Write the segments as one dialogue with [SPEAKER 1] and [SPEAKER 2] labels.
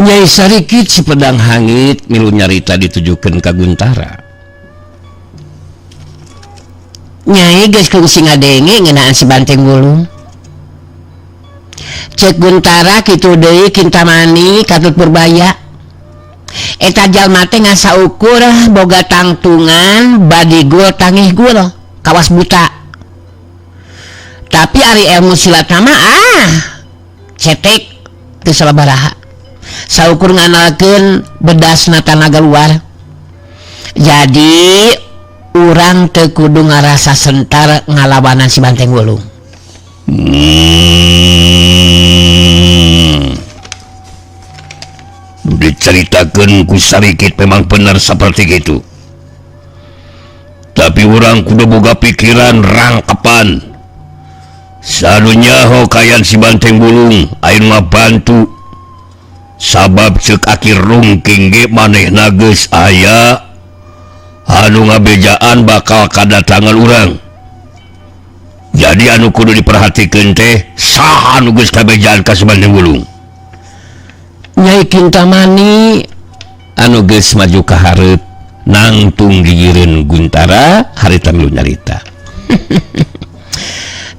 [SPEAKER 1] Nyai sarikit si pedang hangit milu nyarita ditujukeun ka Guntara.
[SPEAKER 2] Nyai geus kungsi ngadenge ngeunaan si Banteng Wulung. Cek Guntara kitu deui Kintamani Katut Purbaya. Eta jalma teh ngasa ukur boga tangtungan badi gul tangih gul kawas buta. Tapi ari ilmu silat mah cetek teu salabaraha. Saukur nganalkeun bedasna tanaga luar. Jadi urang teu kudu ngarasa sentar ngalawanan si Banteng Wulung.
[SPEAKER 1] Diceritakeun ku sarikit memang benar seperti itu. Tapi urang kudu boga pikiran rangkepan. Sadunya hokayan si Banteng Wulung ayeuna mah bantu. Sabab ceuk Aki Rungking ge manehna geus aya anu ngabejaan bakal kadatangan urang. Jadi anu kudu diperhatikeun teh saha anu geus kabejaan ka si Banteng Wulung.
[SPEAKER 2] Nyai Kintamani
[SPEAKER 1] Anu geus maju ka hareup nangtung digireun Guntara harita milu nyarita.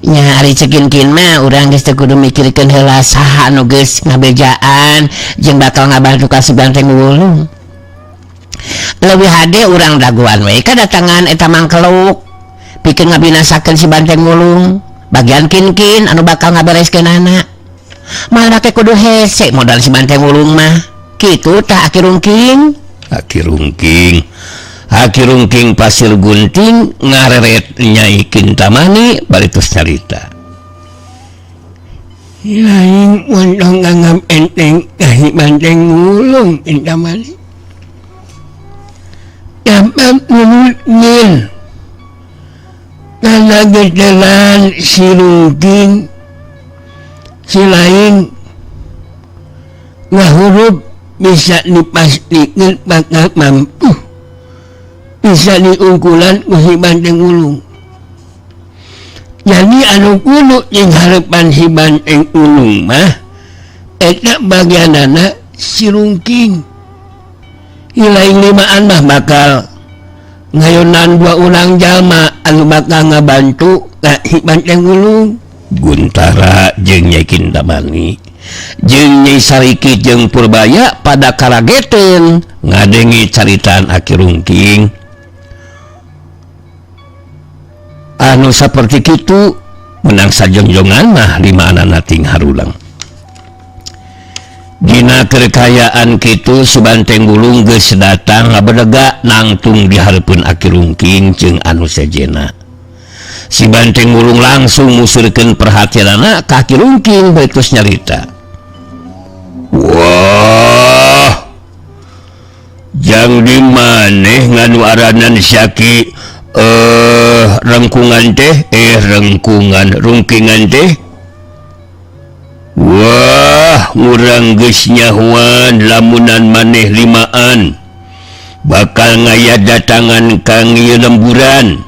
[SPEAKER 2] nya ari cekin-kin mah urang geus teu kudu mikirkeun heula saha anu geus ngabejaan jeung bakal ngabantu ka si Banteng Wulung. Leuwih hade urang daguan we kadatangan eta mangkeluk pikeun ngabinasakeun si Banteng Wulung bagian kin-kin anu bakal ngabereskeunana. Malah teh kudu hese modal si Banteng Wulung mah kitu tah Aki Rungking. Aki Rungking Pasir Gunting ngareret Nyai Kintamani baritus carita.
[SPEAKER 3] Lain mondong nganggap enteng kasih Banteng Wulung Kintamani. Dapat menurutnya karena gejalan si Rungking si lain ngahurup bisa dipastikan bakal mampu bisa diungkulan ku si Banteng Wulung. Jadi anu kudu yang harapan si Banteng Wulung mah eta bagianana si Rungking. Ilaing limaan mah bakal ngayonan dua urang jalma anu bakal ngabantu ka si Banteng Wulung.
[SPEAKER 1] Guntara jeung Nyai Kintamani jeung Nyai Sarikit jeung Purbaya pada karageteun ngadengi caritaan Aki Rungking anu saperti kitu. Menang sajongjongan mah lima anana ting harulang. Dina kerekayaan kitu si Banteng Wulung geus datang ngabedega nangtung di hareupeun Aki Rungking jeung anu sejena. Si Banteng Wulung langsung musurkeun perhatianna ka Aki Rungking baritus nyarita. Wah, jang di maneh nganu aranan Syaki rengkungan teh rengkungan rungkingan teh. Wah, urang geus nyahoan lamunan maneh limaan bakal ngaya datangan kang ieu lemburan.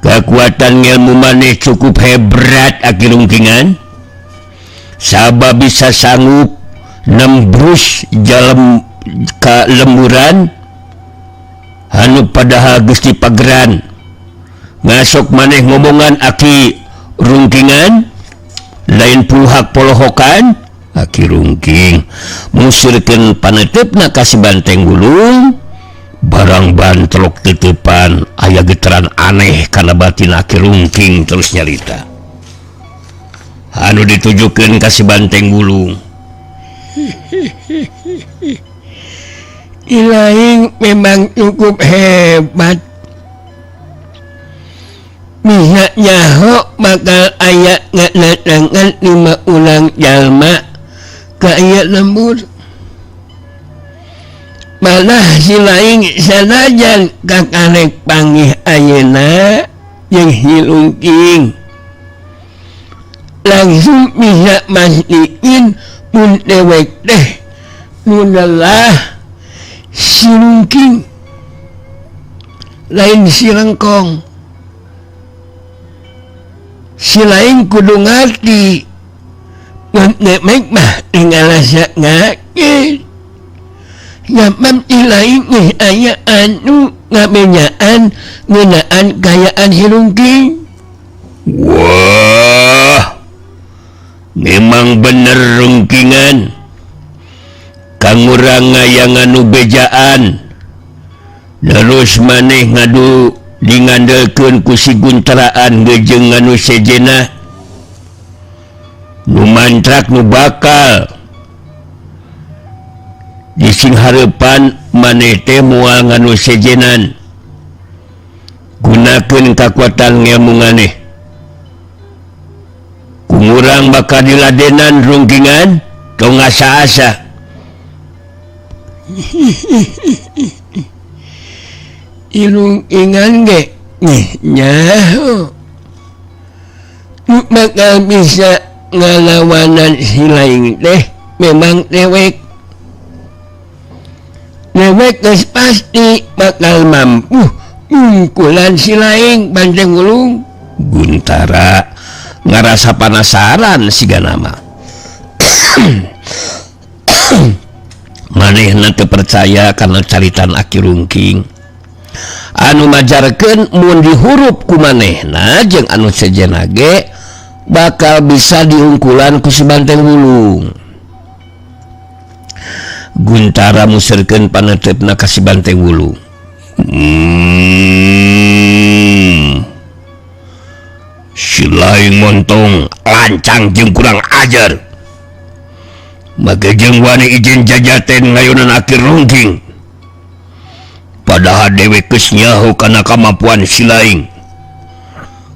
[SPEAKER 1] Kekuatan ilmu maneh cukup hebat Aki Rungkingan. Sabab bisa sanggup nembrus jalan ka lemburan anu padahal geus dipageran. Ngasok maneh ngomongan Aki Rungkingan lain puluhak polohokan. Aki Rungking musurkeun paneutepna ka si Banteng Wulung. Barang bantrok titipan aya getaran aneh kana batin Aki Rungking terus nyarita. Anu ditujukeun ka si Banteng Wulung.
[SPEAKER 3] Ilaing memang cukup hebat. Bisa nyaho bakal aya ngadatangan 5 urang jalma ka aya lembur. Malah si lain sanajan kakarek panggih ayeuna jeung si Rungking langsung bisa mastiin pun dewek teh nunalah si Rungking lain si Rengkong. Si lain kudu ngerti mah lain aya anu ngabejaan ngenaan gayaan hirungking.
[SPEAKER 1] Wah, memang bener rungkingan kang urang ngayang anu bejaan terus maneh ngadu dingandelkeun ku si Guntaraan gejeng anu sejena nu mantrak nu bakal di sing harepan maneh teh moal nganu sejenan gunakeun kakuatan ngelmu maneh kumurang bakal diladenan rungkingan tong asa-asa.
[SPEAKER 3] Irungingan ge nyaho bakal bisa ngalawanan si lain teh memang dewek geus pasti bakal mampu ngungkulan si lain Banteng Wulung.
[SPEAKER 1] Guntara ngarasa penasaran siga nama manehna teu percaya karena caritan Aki Rungking anu majarkeun mun dihurup ku manehna jeung anu sejenna ge bakal bisa diungkulan ku si Banteng Wulung. Guntara muserkeun panetepna ka si Banteng Wulung. Si lain montong lancang jeung kurang ajar. Maka jeung wani izin jajaten ngayunan Aki Rungking. Padahal dewe geus nyaho kana kemampuan si lain.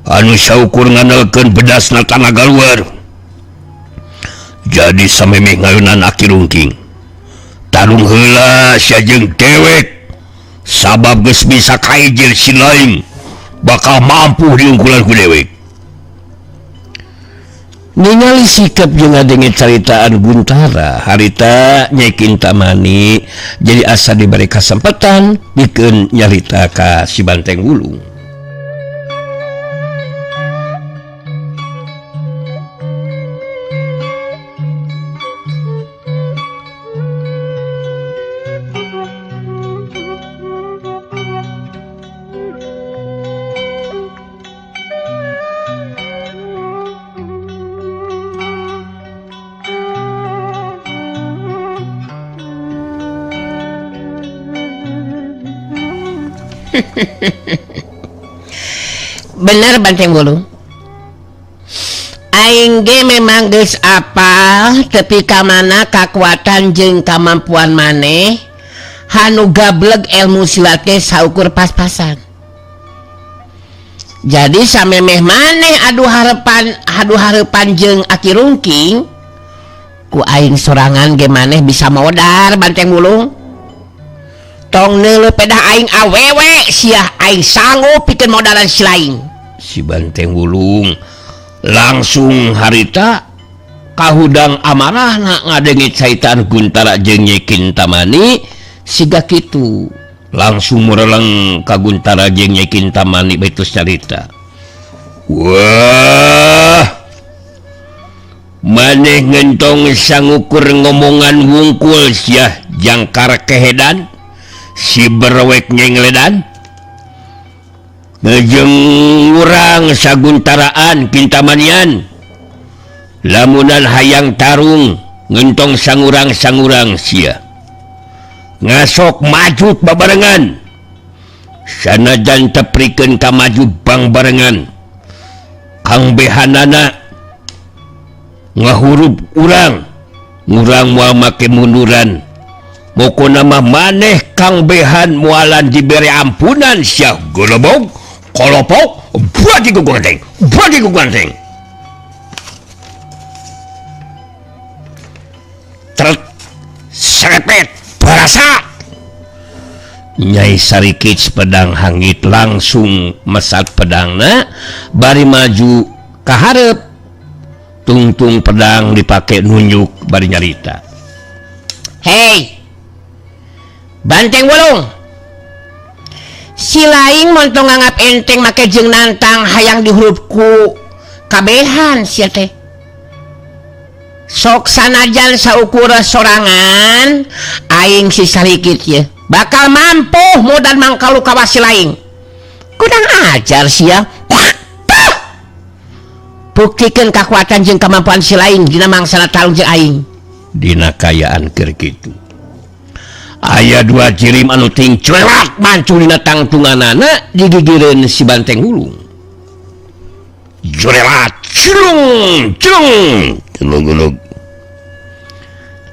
[SPEAKER 1] Anu saukur ngandelkeun bedasna tanaga luar. Jadi samemeh ngayunan Aki Rungking. Tarung heula sajeng dewek sabab geus bisa kaijil si lain bakal mampu diungkulan ku dewek. Ningali sikap jeung ngadenge caritaan Guntara harita Nyai Kintamani jadi asa diberi kesempatan pikeun nyarita ka si Banteng Wulung.
[SPEAKER 2] Bener Banteng Wulung, aing ge memang geus apal tepi ka mana kakuatan jeung kamampuan maneh hanu gableg ilmu silat ge saukur pas-pasan. Jadi samemeh maneh adu harepan jeung Aki Rungking ku aing sorangan ge maneh bisa modar Banteng Wulung. Tong neuleuh pedah aing awewe sia aing sanggup pikeun modalan si lain.
[SPEAKER 1] Si Banteng Wulung langsung harita kahudang amarahna ngadenge caitan Guntara jeung Nyai Kintamani siga kitu langsung mureleng ka Guntara jeung Nyai Kintamani betus carita. Wah, maneh ngentong sangukur ngomongan wungkul sia jangkar kehedan si berwek nyengledan ngejeng urang saguntaraan Kintamanian lamunan hayang tarung ngentong sangurang-sangurang sia ngasok maju babarengan sanajan teprikeun ka maju bang barengan kang behanana ngahurup urang moal make munduran. Moko nama maneh kang behan mualan diberi ampunan sia golobog kolopok bagi ku ganteng tret serepet barasa Nyai Sarikits pedang hangit langsung mesat pedangna bari maju kaharep tungtung pedang dipake nunjuk bari nyarita.
[SPEAKER 2] Hei Banteng Wulung, si lain montong nganggap enteng make jeung nantang hayang dihurupku kabehan sia teh. sok sanajan saukurah sorangan aing si sarikit ya bakal mampu mudan mangkalu kawasi lain kurang ajar sia buktikan kekuatan jeung kemampuan si lain dina mangsana tarung jeung aing
[SPEAKER 1] dina kayaan keur kitu aya dua jirim anu ting cuelat mancu dina tangtunganana digigireun si Banteng Wulung jurelat cung tulung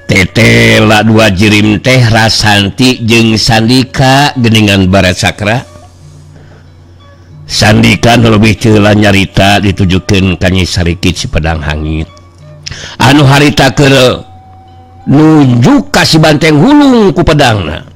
[SPEAKER 1] tetela dua jirim teh Rasanti jeung Sandika geningan barat sakra Sandika lebih ceula nyarita ditujukeun ka Nyi Sarikit si Pedang Hangit anu harita keur nuju ka si Banteng Wulung ku pedangna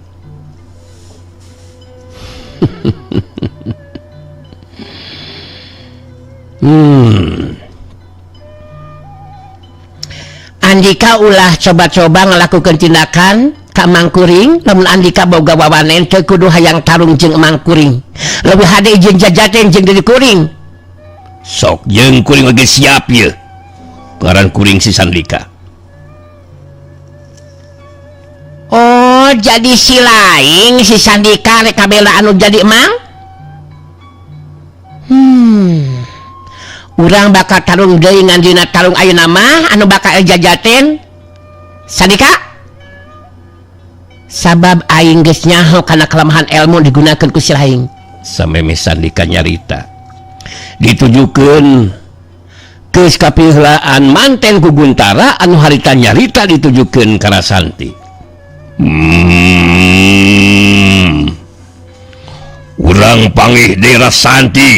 [SPEAKER 2] Andika ulah coba-coba ngelakukan tindakan ka Mangkuring lamun Andika boga wawanen teu kudu hayang tarung jeung Mangkuring leuwih hade jeung Jajaten jeung Dede Kuring
[SPEAKER 1] sok jeung kuring oge siap ye ngaran kuring si Sandika
[SPEAKER 2] oh jadi si lain si Sandika rek kabela anu jadi emang urang bakal tarung deui ngan dina tarung ayeuna mah anu bakal Jajaten Sandika sabab aing geus nyaho kana kelemahan ilmu digunakeun ku si lain
[SPEAKER 1] sameme Sandika nyarita ditujukeun geus kapihlaan manten ku Guntara anu harita nyarita ditujukeun ka Rasanti urang panggih di Rasanti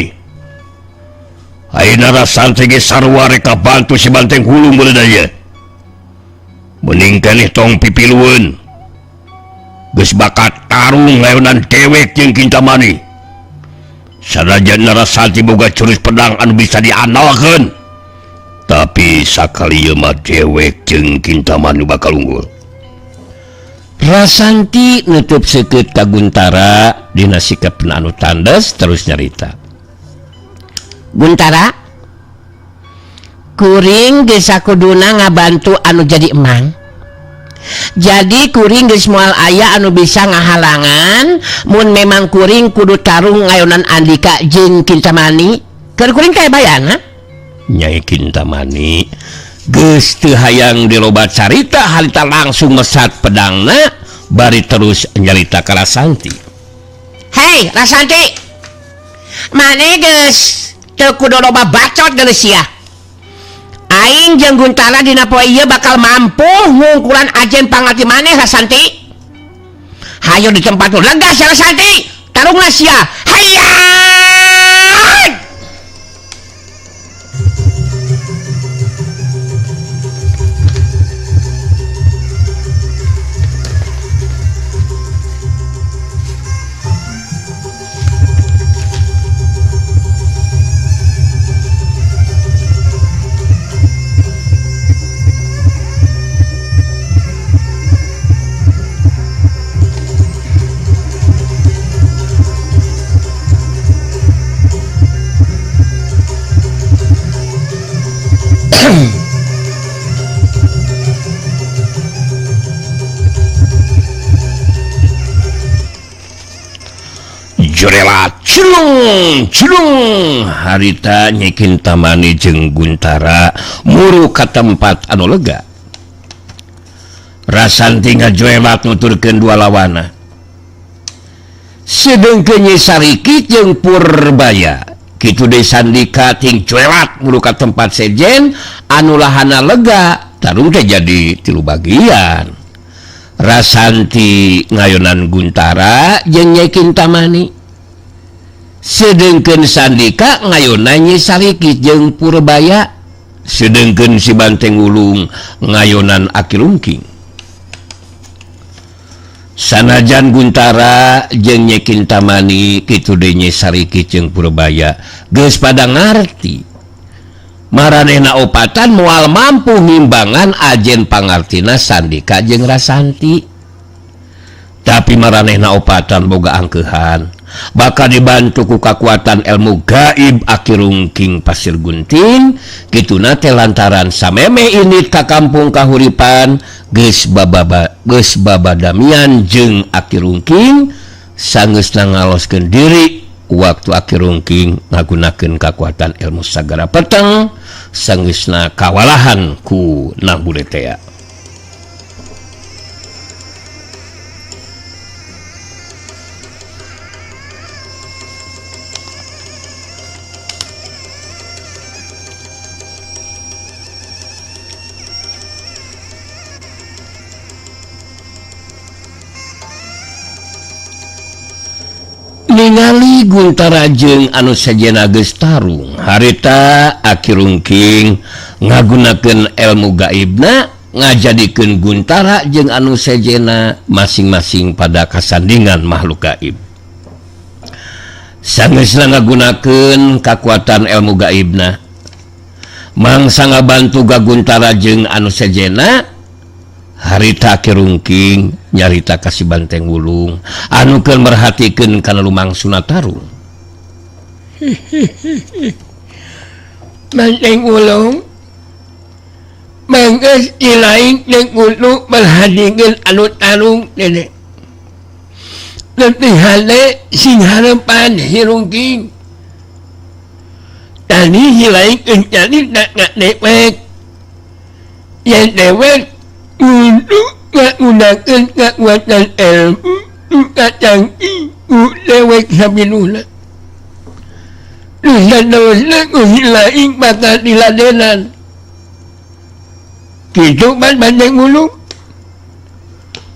[SPEAKER 1] ayeuna Rasanti ge sarua rek kabantu si Banteng Wulung beudaya mending keneh tong pipilueun geus bakat tarung ngayonan dewek jeung Kintamani sanajan Rasanti boga curus pedang anu bisa diandalkeun tapi sakali ieu mah dewek jeung Kintamani bakal unggul Rasanti nutup seukeut ka Guntara dina sikapna anu tandes terus nyarita
[SPEAKER 2] Guntara kuring geus sakuduna ngabantu anu jadi emang jadi kuring geus moal aya anu bisa ngahalangan mun memang kuring kudu tarung ngayonan Andika jeung Kintamani keur kuring kae bayana
[SPEAKER 1] Nyai Kintamani geus teu hayang dilobat carita harita langsung mesat pedangna bari terus nyarita ka Rasanti
[SPEAKER 2] hei Rasanti mane geus teu kudu loba bacot geus sia aing jeung Guntara dina poe ieu bakal mampu ngungkulan ajen pangarti maneh Rasanti hayu di tempat nu lega sia Rasanti tarungna sia hayya
[SPEAKER 1] jurelat cilung harita Nyai Kintamani jeung Guntara muru ka tempat anu lega Rasanti ngajuelat nuturkeun dua lawana sedengkeun Nyai Sarikit jeung Purbaya kitu deui Sandika ting cuelat muru ka tempat sejen anu lahana lega tarung teh jadi 3 bagian Rasanti ngayonan Guntara jeung Nyai Kintamani sedengkeun Sandika ngayonan Nyai Sarikit jeung Purbaya sedengkeun si Banteng Wulung ngayonan Aki Lungking sanajan Guntara jeung Nyai Kintamani kitu deui Nyai Sarikit jeung Purbaya geus pada ngarti maranehna opatan moal mampu ngimbangan ajen pangartina Sandika jeung Rasanti tapi maranehna opatan boga angkeuhan bakal dibantuku kekuatan ilmu gaib Aki Rungking Pasir Gunting kituna teh lantaran sameme ini ka kampung kahuripan geus babadamian jeung Aki Rungking sanggeusna ngaloskeun diri waktu Aki Rungking ngagunakeun kekuatan ilmu sagara peteng sanggeusna kawalahan ku Nabule teh. Ningali Guntara jeung anu sajena geus tarung harita Aki Rungking ngagunakeun ilmu gaibna ngajadikeun Guntara jeung anu sajena masing-masing pada kasandingan makhluk gaib. Sanggeusna ngagunakeun kekuatan ilmu gaibna mangsa ngabantu Guntara jeung anu sajena harita Aki Rungking nyarita kasih Banteng Wulung anu keur merhatikeun kana lumangsuna tarung.
[SPEAKER 3] Banteng Wulung manggeus ilaing jeung kudu merhatikeun anu tarung dede. Lebih hale sing harepan si Rungking. Tadi hilaing kencani tak dewek. Yang dewek untuk menggunakan kekuatan ilmu kacang ibu dewek sabiluna. Dosa-dosa kuhilaing bakal diladenan. Gitu Banteng Wulung.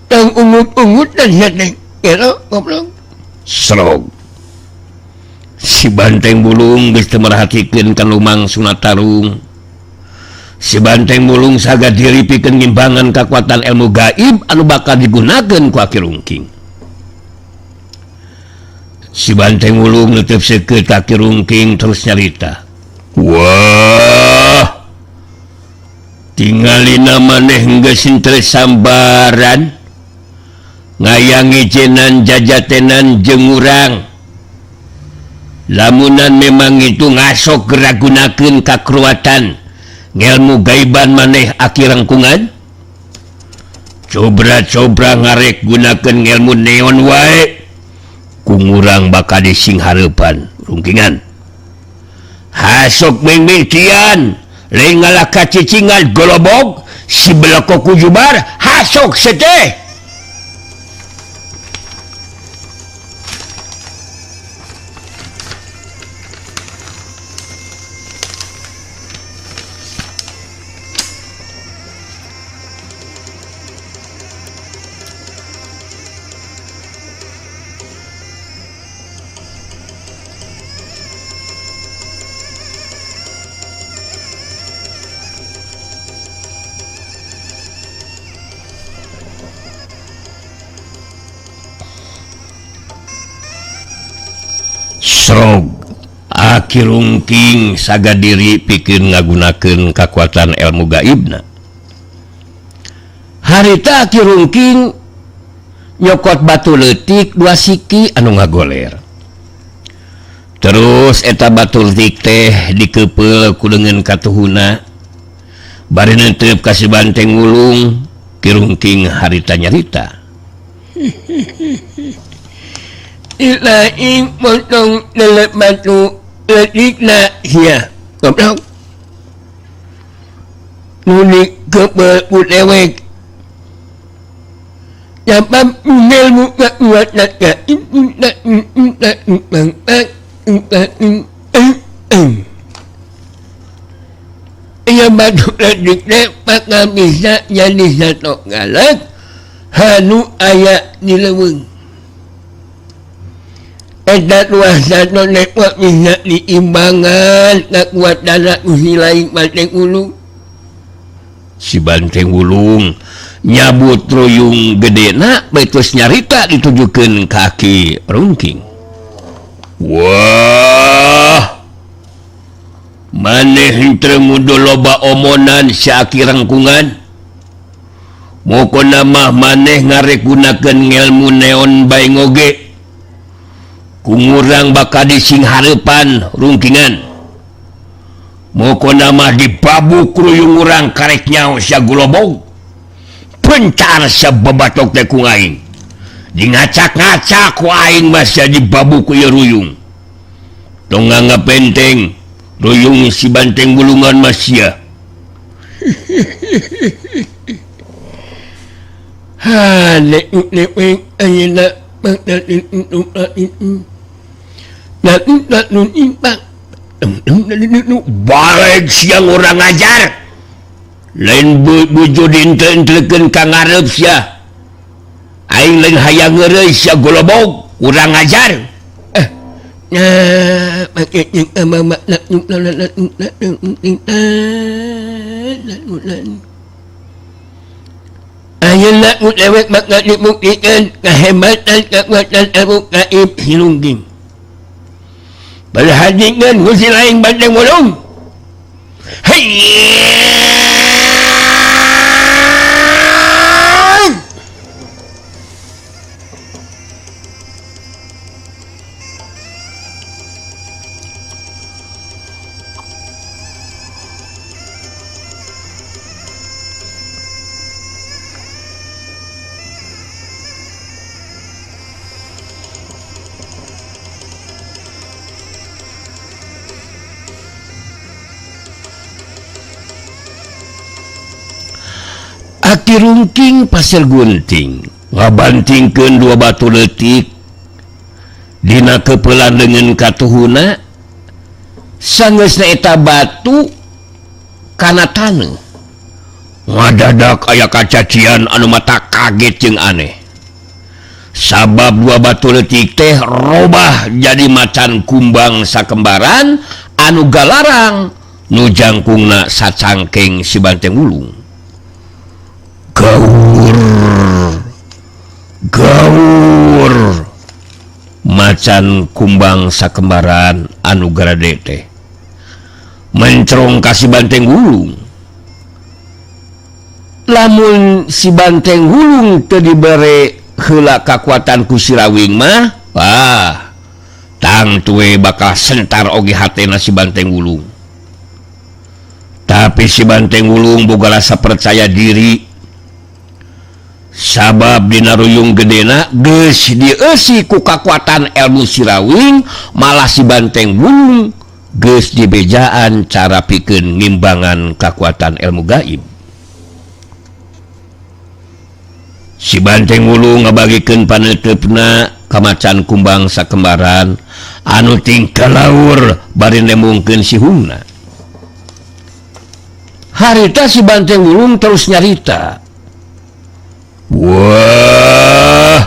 [SPEAKER 3] Yang ungut-ungut dan sedek. Kira goblok.
[SPEAKER 1] Serog. Si Banteng Wulung geus teu merhatikeun ka lumangsuna tarung. Si Banteng Wulung sagad diri pikeun ngimbangan kekuatan ilmu gaib anu bakal digunakeun ku Aki Rungking. Si Banteng Wulung neuteup ka Aki Rungking terus nyarita. Wah. Tingalina maneh geus henteu sambaran. Ngayangi jenan jajatenan jeung urang. Lamunan memang itu ngasok geragunakeun kakruatan ngelmu gaiban maneh Aki Rangkungan. Cobra-cobra ngarek gunakeun ngelmu neon wae ku urang bakal dising hareupan Rungkingan. Hasok mengmitian lain ngalah kacicingan golobog si beloko kujubar hasok seteh. Srog Aki Rungking sagad diri pikeun ngagunakeun kekuatan ilmu gaibna. Harita Aki Rungking nyokot batu leutik 2 siki anu ngagoler. Terus eta batu leutik teh dikeupel ku leungeun katuhuna. Bari neuteup ka si Banteng Wulung, Ki Rungking harita nyarita.
[SPEAKER 3] Ilaing potong dalam batu letikna sia goblok. Nulik kebel dewek. Japan ilmu kekuatan ia batu letikna bakal bisa jadi satu galak hanu aya di leuweung. Eta kuasa nek bisa diimbangan kekuatan usilaing Banteng Wulung.
[SPEAKER 1] Si Banteng Wulung nyabut ruyung gedena betus nyarita ditujukeun ka Aki Rungking. Wah. Maneh henteu ngudu loba omonan si Aki Rangkungan. Mokona mah maneh ngarek gunakeun ngelmu neon bae ngoge. kurang bakal di sing harepan rungkingan moko nama di babu kruyung urang kareknya sia gulobog pencar sababatok teh ku aing di ngacak-ngacak ku aing masih di babu ku ruyung tong ngapenteng ruyung si banteng gulungan masya
[SPEAKER 3] ha nek ayeuna
[SPEAKER 1] balik siang orang ngajar lain bujo dinten-tenteun ka ngarep sia aing lain hayang ngeureus sia golobog urang ngajar
[SPEAKER 3] ayeuna lewek bakal dibuktikan kehebatan kekuatan Abu Gaib Hilungging berhadingan gusi lain banteng wolong
[SPEAKER 1] Aki rungking pasir gunting ngabantingkeun dua batu leutik dina kepelan dengan katuhuna sanggeusna eta batu kana taneuh ngadadak aya kacacian anu mata kaget jeung aneh sabab dua batu leutik teh robah jadi macan kumbang sakembaran anu galarang nu jangkungna sacangkeng si banteng wulung gaur macan kumbang sakembaran anu garade teh mencrong ka si banteng wulung lamun si banteng wulung teu dibere heula kakuatan ku sirawing mah tang tuwe bakal sentar oge hatena si banteng wulung tapi si banteng wulung boga rasa percaya diri sabab dina ruyung gedena geus dieusi ku kakuatan ilmu sirawing malah si banteng wulung geus dibejaan cara pikeun ngimbangan kakuatan ilmu gaib si banteng wulung ngabagikeun paneuteupeuna ka macan kumbang sakembaran anu tingkah laur bari nemungkeun si hungna harita si banteng wulung terus nyarita wah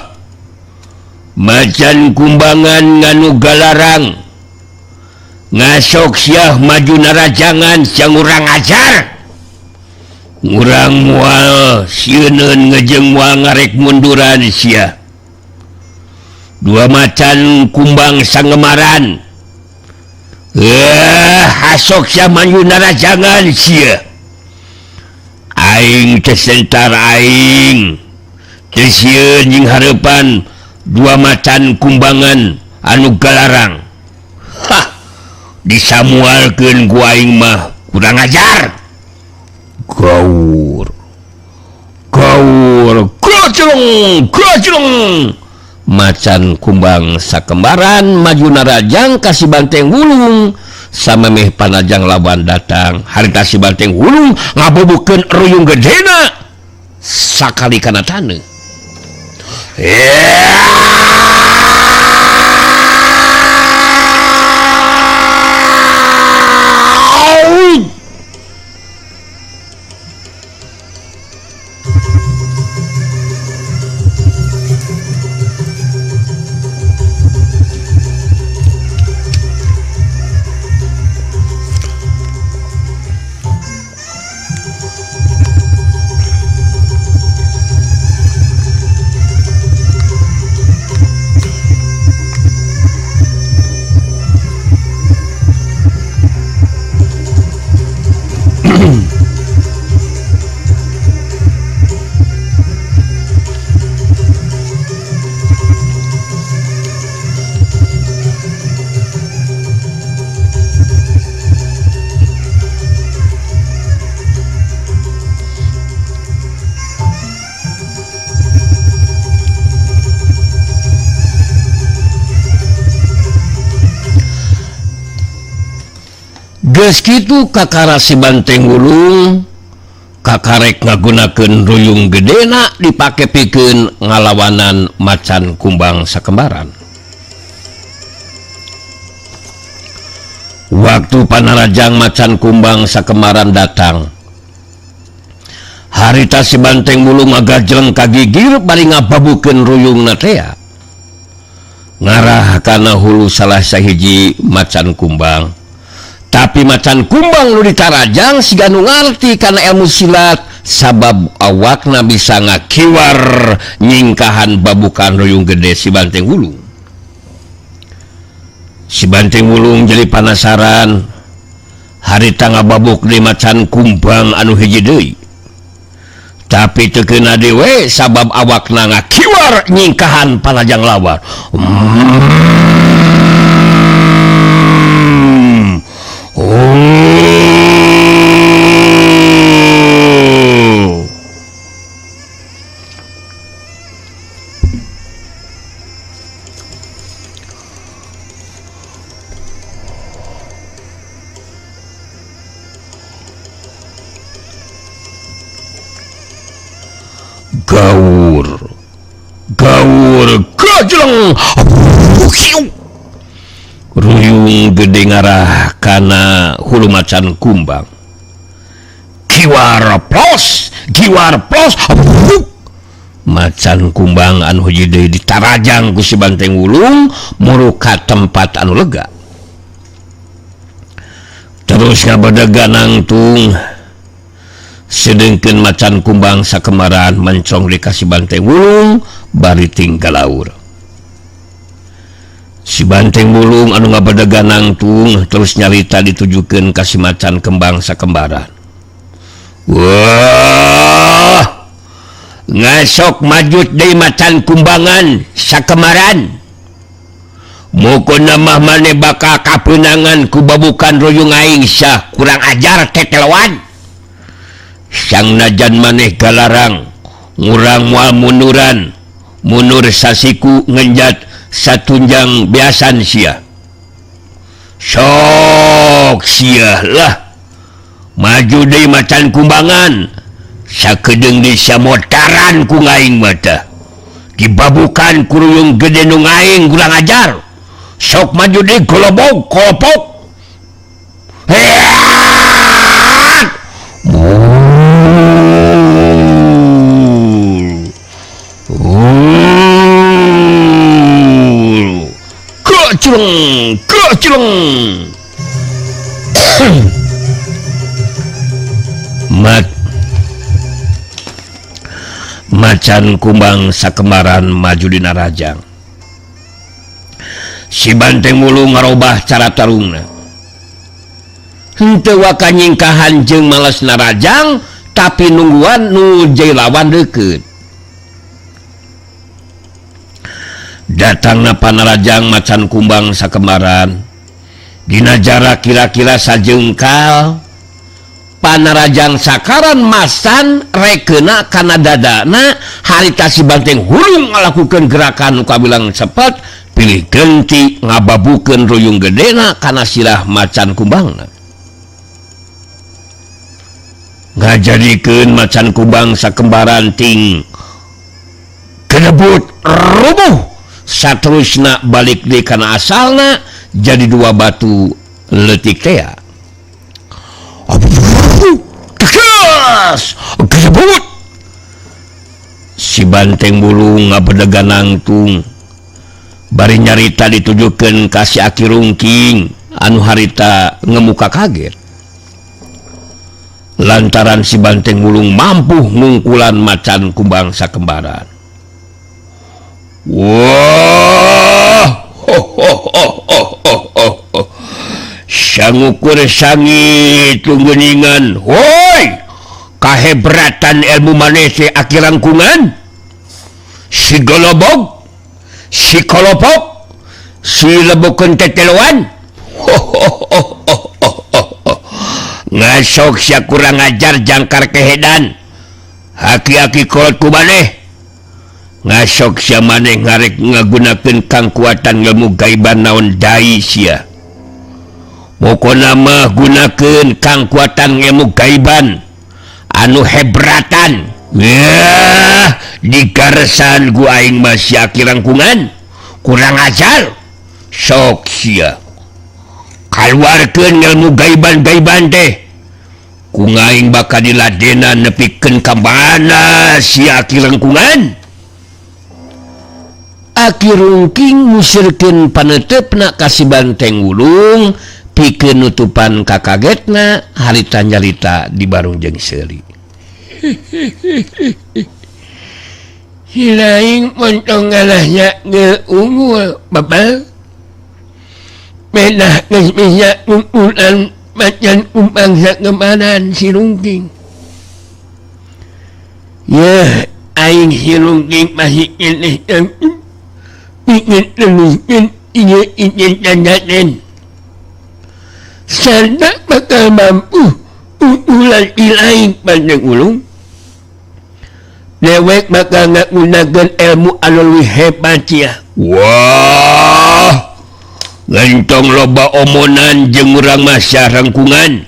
[SPEAKER 1] macan kumbangan nganu galarang ngasok siah maju narajangan siang urang ajar urang mual sieun ngejeng mual ngarek munduran sia dua macan kumbang sangemaran hasok sia maju narajangan sia aing tersentar aing sieun jeung hareupan dua macan kumbangan anu galarang disamualkeun ku aing mah kurang ajar gaur krocong macan kumbang sakembaran maju narajang ka si banteng wulung samemeh panajang lawan datang harita si banteng wulung ngabobokeun ruyung gedena sakali kana taneuh geus kitu kakara si Banteng Wulung kakarek ngagunakeun ruyung gedena dipake pikeun ngalawanan macan kumbang sakembaran. Waktu panarajang macan kumbang sakembaran datang, harita si Banteng Wulung ngagajleng kagigir bari ngababukeun ruyungna teh ngarah kana hulu salah sahiji macan kumbang. Tapi macan kumbang nu ditarajang siga nu ngarti kana ilmu silat sabab awakna bisa ngakiwar nyingkahan babukan ruyung gede si Banteng Wulung. Si Banteng Wulung jadi penasaran harita ngababuk di macan kumbang anu hiji deui. Tapi teu keuna dewe sabab awakna ngakiwar nyingkahan panajang lawan. Gaur gajleng ruyung gede ngarah kana hulu macan kumbang. Giwar plos macan kumbang anu hiji deui ditarajang ku si Banteng Wulung muruh ka tempat anu lega. Terus ngabadaga nangtung sedengkeun macan kumbang sakembaran mencong di ka si Banteng Wulung bari tinggal laur. Si Banteng Wulung anu ngabadaga nangtung terus nyarita ditujukeun ka si macan kembang sakembaran. Wah, ngasok majut deui macan kumbangan sakembaran. Mukuna mah mane bakal kapeunangan ku babukan ruyung aing sah kurang ajar tetelawan. Sang najan maneh galarang ngurang moal munur sasiku ngenjat satunjang biasan sia. Sok sia lah maju deui macan kumbangan sakedeung di samotaran ku ngaing mata dibabukan ku ruyung gede nu ngaing kurang ajar. Sok maju deui kolobok kecileng macan kumbang sakembaran maju dina rajang. Si Banteng Wulung ngarobah cara tarungna henteu waka nyingkahan jeung malesna rajang tapi nungguan nu jai lawan deukeut. Datangna panarajang macan kumbang sakembaran dina jarak kira-kira sajengkal. Panarajang sakaran masan rekeuna kana dadana harita si Banteng Wulung ngalakukeun gerakan nu kabilang cepet pilih genti ngababukeun ruyung gedena kana silah macan kumbangna. Ngajadikeun macan kumbang sakembaran ting kenebut rubuh saterusna balik deui kana asalna jadi dua batu leutik teh. Kesebut si Banteng Wulung ngabadaga nangtung bari nyarita ditujukeun ka si Aki Rungking anu harita ngemuka kaget lantaran si Banteng Wulung mampu ngungkulan macan kumbang sakembaran. Wah, sangukur sangit tungguningan, woi, kahebratan ilmu maneh si Aki Rangkungan, si golobog, si kolopok, si lebukeun teteluan. Ngasok sia kurang ajar jangkar kehedan, haki-haki kolot ku maneh. Ngasok sia maneh ngarek ngagunakeun kangkuatan ilmu gaiban naon dai sia. pokok nama gunakan kangkuatan ilmu gaiban anu hebratan ya digaresan gua aing masih rangkungan kurang ajar sok sia keluarkan ilmu gaiban teh ku aing bakal diladenan nepikeun ka mana sia rangkungan. Aki Rungking musirkeun panetepna kasih banteng Wulung pikeun nutupan kakagetna harita nyarita di barung jeung seuli.
[SPEAKER 3] Hilaing montong ngalahnya ngeunggul bapak medah ngesmisnya kumpulan macan kumpangsa kemanan si Rungking ya aing si Rungking masih kene ingin teluskan ingin dandanin serta bakal mampu ulang ilaing pandang ulung lewek bakal nggak gunakan ilmu anu hebat ya.
[SPEAKER 1] Wah gentong loba omonan jeung urang masa rangkungan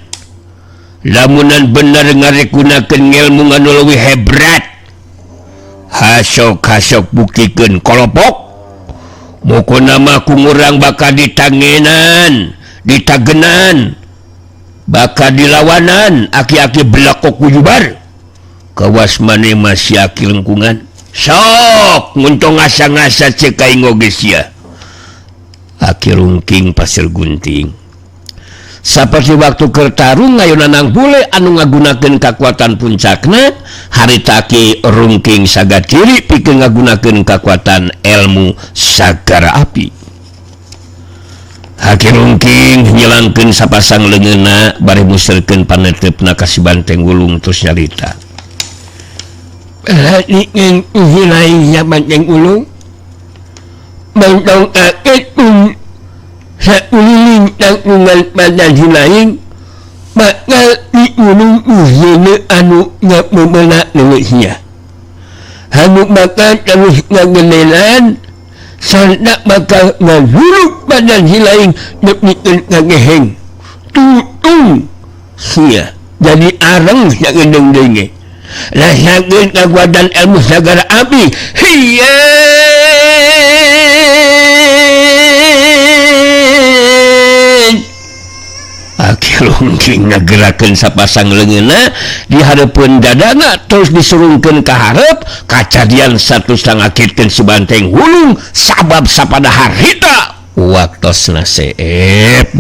[SPEAKER 1] lamunan bener ngaregunakeun ilmu anu leuwih hebrat hasok buktikeun kolopok moko nama kumurang bakal ditagenan bakal dilawanan aki-aki belakok kujubar kawas mane masih aki lengkungan sok nguntong ngasa-ngasa cek aing oge sia. Aki Rungking pasir gunting saperti waktu kertarung ngayunan nang bule anu ngagunakeun kakuatan puncakna harita Aki Rungking sagad kiri pikeun ngagunakeun kakuatan ilmu sagara api. Aki Rungking nyilangkeun sapasang leungeunna bari musirkeun panetepna kasih banteng Wulung terus nyarita.
[SPEAKER 3] Perhatikan usilainya banteng Wulung bantong akit sauliling tangkungan pada hilaing bakal diulung uzine anu ngap memenak lewisnya anu bakal terus ngagelelan serta bakal ngazuruk pada hilaing nepikeun ngageheng tutung sia jadi areng yang gendeng-denge rasakeun kakuatan ilmu sagara api hiya Aki Rungking ngagerakeun sapasang leungeunna di hareupeun dadana terus disurungkeun ka hareup kacadian satu sangakitkeun si banteng Wulung sabab sapada harita waktosna seep.